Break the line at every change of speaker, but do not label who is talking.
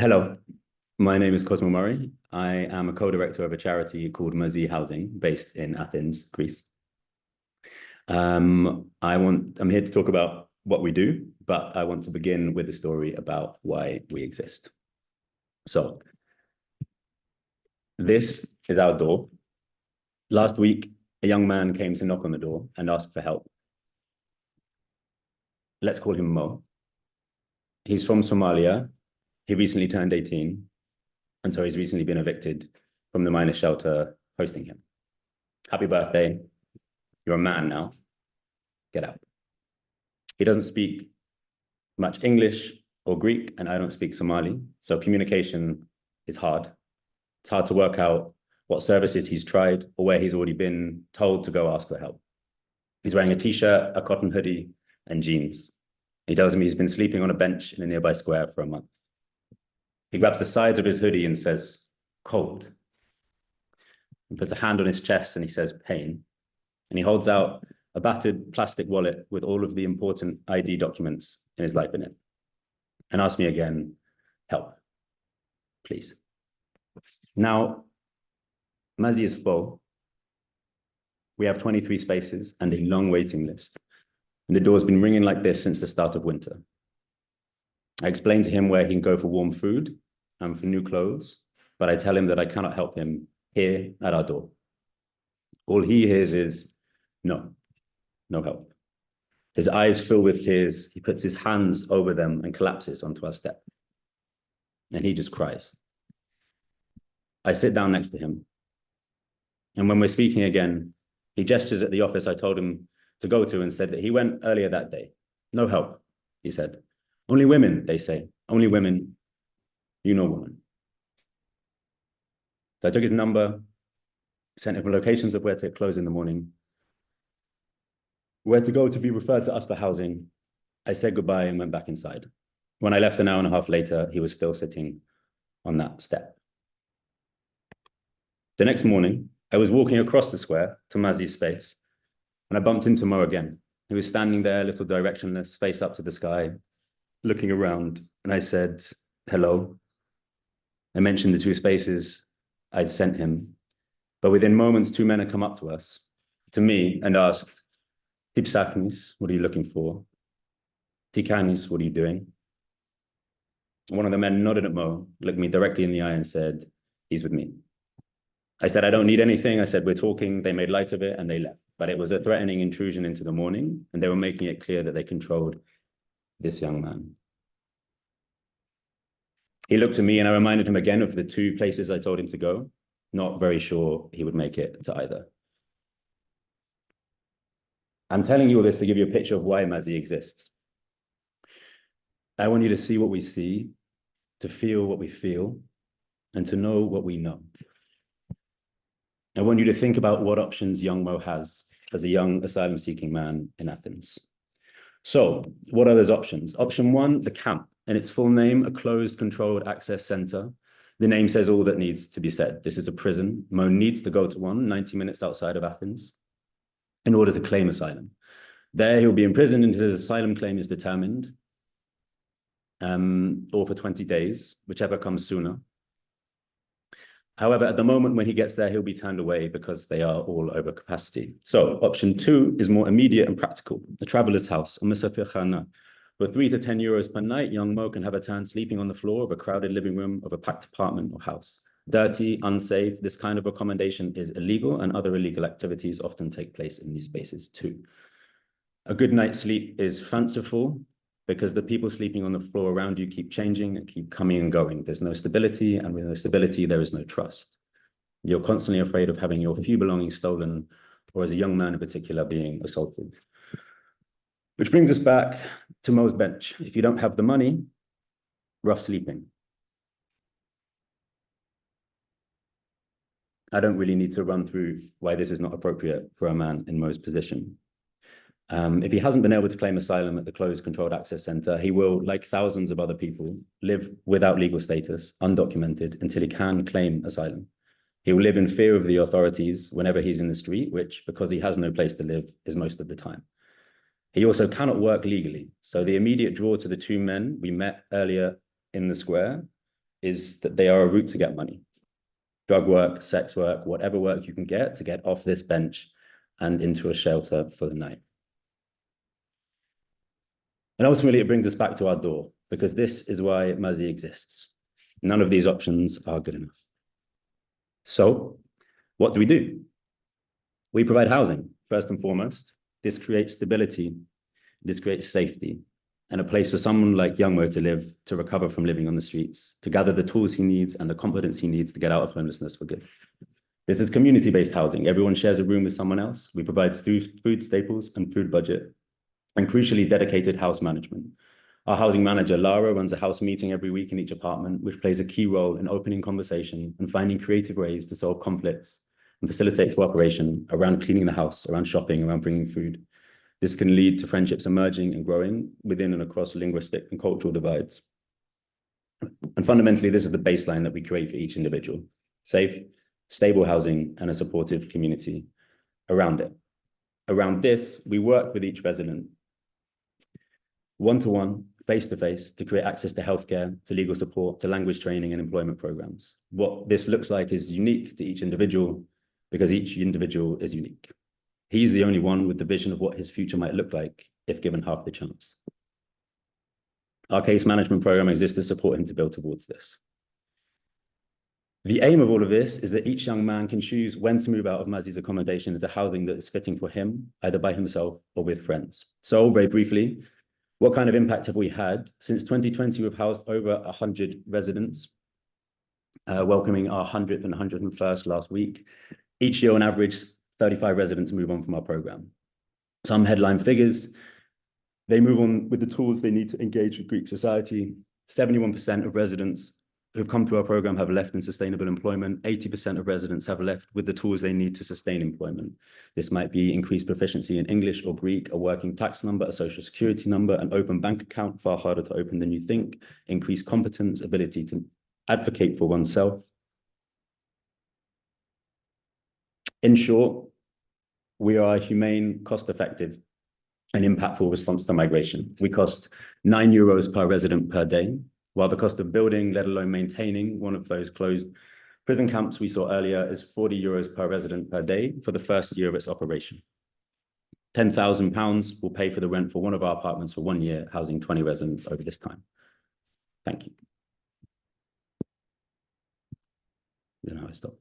Hello, my name is Cosmo Murray. I am a co-director of a charity called Mazí Housing based in Athens, Greece. I'm here to talk about what we do, but I want to begin with a story about why we exist. So this is our door. Last week, a young man came to knock on the door and ask for help. Let's call him Mo. He's from Somalia. He recently turned 18. And so he's recently been evicted from the minor shelter hosting him. Happy birthday. You're a man now. Get out. He doesn't speak much English or Greek, and I don't speak Somali. So communication is hard. It's hard to work out what services he's tried or where he's already been told to go ask for help. He's wearing a t-shirt, a cotton hoodie, and jeans. He tells me he's been sleeping on a bench in a nearby square for a month. He grabs the sides of his hoodie and says, cold. He puts a hand on his chest and he says, pain. And he holds out a battered plastic wallet with all of the important ID documents in his life in it. And asks me again, help, please. Now, Mazí is full. We have 23 spaces and a long waiting list. And the door's been ringing like this since the start of winter. I explain to him where he can go for warm food and for new clothes, but I tell him that I cannot help him here at our door. All he hears is, no help. His eyes fill with tears. He puts his hands over them and collapses onto our step. And he just cries. I sit down next to him. And when we're speaking again, he gestures at the office I told him to go to and said that he went earlier that day. No help, he said. Only women, they say. Only women. You know woman. So I took his number, sent him locations of where to close in the morning, where to go to be referred to us for housing. I said goodbye and went back inside. When I left an hour and a half later, he was still sitting on that step. The next morning, I was walking across the square to Mazí's space, and I bumped into Mo again. He was standing there, a little directionless, face up to the sky, looking around, and I said, hello. I mentioned the two spaces I'd sent him, but within moments, two men had come up to us, to me, and asked, Tipsaknis, what are you looking for? Tikanis, what are you doing? One of the men nodded at Mo, looked me directly in the eye and said, he's with me. I said, I don't need anything. I said, we're talking. They made light of it and they left. But it was a threatening intrusion into the morning, and they were making it clear that they controlled this young man. He looked at me and I reminded him again of the two places I told him to go, not very sure he would make it to either. I'm telling you all this to give you a picture of why Mazí exists. I want you to see what we see, to feel what we feel, and to know what we know. I want you to think about what options young Mo has as a young asylum-seeking man in Athens. So, what are those options? Option one, the camp. In its full name, a closed, controlled access center. The name says all that needs to be said. This is a prison. Mo needs to go to one 90 minutes outside of Athens in order to claim asylum. There, he'll be imprisoned until his asylum claim is determined, or for 20 days, whichever comes sooner. However, at the moment when he gets there, he'll be turned away because they are all over capacity. So option two is more immediate and practical. The traveler's house, a musafir khana. For 3 to 10 euros per night, young Mo can have a turn sleeping on the floor of a crowded living room of a packed apartment or house. Dirty, unsafe, this kind of accommodation is illegal, and other illegal activities often take place in these spaces too. A good night's sleep is fanciful, because the people sleeping on the floor around you keep changing and keep coming and going. There's no stability, and with no stability, there is no trust. You're constantly afraid of having your few belongings stolen, or as a young man in particular, being assaulted. Which brings us back to Mo's bench. If you don't have the money, rough sleeping. I don't really need to run through why this is not appropriate for a man in Mo's position. If he hasn't been able to claim asylum at the closed controlled access center, he will, like thousands of other people, live without legal status, undocumented, until he can claim asylum. He will live in fear of the authorities whenever he's in the street, which, because he has no place to live, is most of the time. He also cannot work legally. So the immediate draw to the two men we met earlier in the square is that they are a route to get money. Drug work, sex work, whatever work you can get to get off this bench and into a shelter for the night. And ultimately, it brings us back to our door, because this is why Mazí exists. None of these options are good enough. So what do? We provide housing, first and foremost. This creates stability, this creates safety, and a place for someone like Youngmo to live, to recover from living on the streets, to gather the tools he needs and the confidence he needs to get out of homelessness for good. This is community-based housing. Everyone shares a room with someone else. We provide food staples and food budget, and crucially, dedicated house management. Our housing manager, Lara, runs a house meeting every week in each apartment, which plays a key role in opening conversation and finding creative ways to solve conflicts and facilitate cooperation around cleaning the house, around shopping, around bringing food. This can lead to friendships emerging and growing within and across linguistic and cultural divides. And fundamentally, this is the baseline that we create for each individual: safe, stable housing and a supportive community around it. Around this, we work with each resident one-to-one, face-to-face, to create access to healthcare, to legal support, to language training and employment programs. What this looks like is unique to each individual, because each individual is unique. He's the only one with the vision of what his future might look like if given half the chance. Our case management program exists to support him to build towards this. The aim of all of this is that each young man can choose when to move out of Mazí's accommodation into housing that is fitting for him, either by himself or with friends. So very briefly, what kind of impact have we had? Since 2020, we've housed over 100 residents, welcoming our 100th and 101st last week. Each year, on average, 35 residents move on from our program. Some headline figures: they move on with the tools they need to engage with Greek society. 71% of residents who've come through our program have left in sustainable employment. 80% of residents have left with the tools they need to sustain employment. This might be increased proficiency in English or Greek, a working tax number, a social security number, an open bank account, far harder to open than you think, increased competence, ability to advocate for oneself. In short, we are a humane, cost-effective, and impactful response to migration. We cost €9 per resident per day, while the cost of building, let alone maintaining, one of those closed prison camps we saw earlier is €40 per resident per day for the first year of its operation. £10,000 will pay for the rent for one of our apartments for 1 year, housing 20 residents over this time. Thank you. You know how I stop.